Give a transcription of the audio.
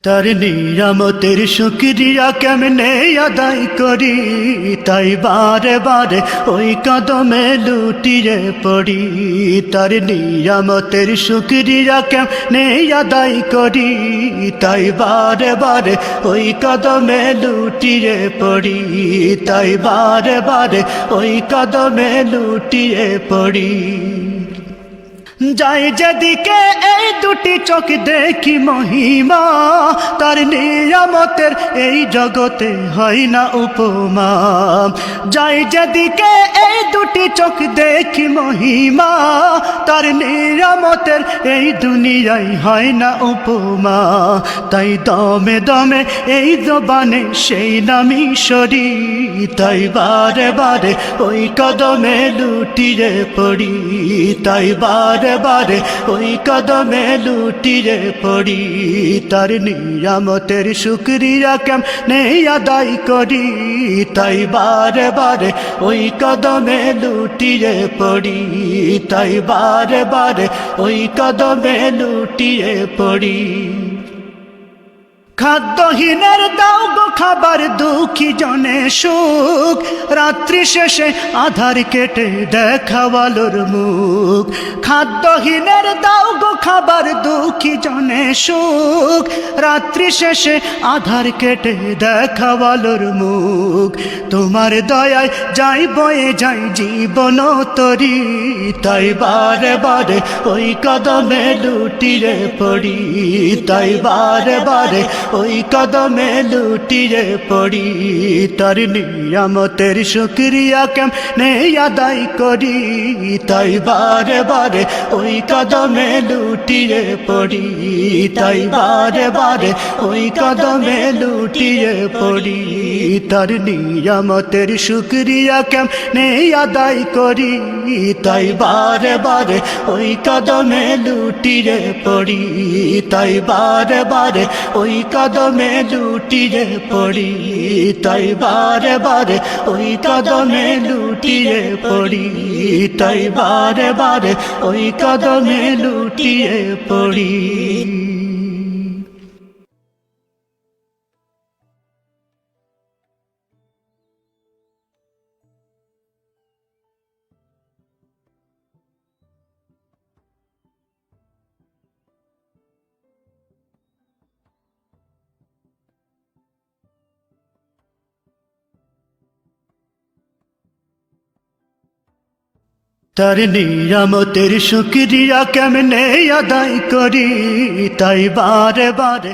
তার নিয়ামতের শুকরিয়া কেমনে আদায় করি, তাই বারে বারে ওই কদমে লুটিয়ে পড়ি। তার নিয়ামতের শুকরিয়া কেমনে আদায় করি, তাই বারে বারে ওই কদমে লুটিয়ে পড়ি। তাই বারে বারে ওই কদমে লুটিয়ে পড়ি। যাই যেদিকে এই দুটি চোখ দেখি মহিমা, তার নিয়ামতের এই জগতে হয় না উপমা। যাই যেদিকে এই দুটি চোখ দেখি মহিমা, তার নিয়ামতের এই দুনিয়ায় হয় না উপমা। তাই দমে দমে এই জবানে সেই নামি সরি, তাই বারে বারে ওই কদমে লুটিয়ে পড়ি। তাই বারে বারে ওই কদমে লুটিয়ে পড়ি। তার নিয়ামতের শুকরিয়া কেমনে আদায় করি, তাই বারে বারে ওই কদমে লুটিয়ে পড়ি। তাই বারে বারে ওই কদমে লুটিয়ে পড়ি। খাদ্যহীনের দাও গো খাবার, দুঃখী জনে সুখ, রাত্রি শেষে আধার কেটে দেখাওয়ালোর মুখ। খাদ্যহীনের দাও গো খাবার, দুঃখী জনে সুখ, রাত্রি শেষে আধার কেটে দেখাওয়ালোর মুখ। তোমার দয়ায় যাই বয়ে যাই জীবন তরি, তাই বারে বারে ওই কদমে লুটিয়ে পড়ি। তাই বারে বারে ওই কদমে লুটিয়ে পড়ি। তার নিয়ামতের শুকরিয়া কেমনে আদায় করি, তাই বারে বারে ওই কদমে লুটিয়ে পড়ি। তাই বারে বারে ওই কদমে লুটিয়ে পড়ি। তার নিয়ামতের শুকরিয়া কেমনে আদায় করি, তাই বারে বারে ওই কদমে লুটিয়ে পড়ি। তাই বারে বারে ওই কদমে লুটিয়ে পড়ি। তাই বারে বারে ওই কদমে লুটিয়ে পড়ি। তাই বারে বারে ওই কদমে লুটিয়ে পড়ি। তার নিয়ামতের শুকরিয়া কেমনে আদায় করি, তাই বারে বারে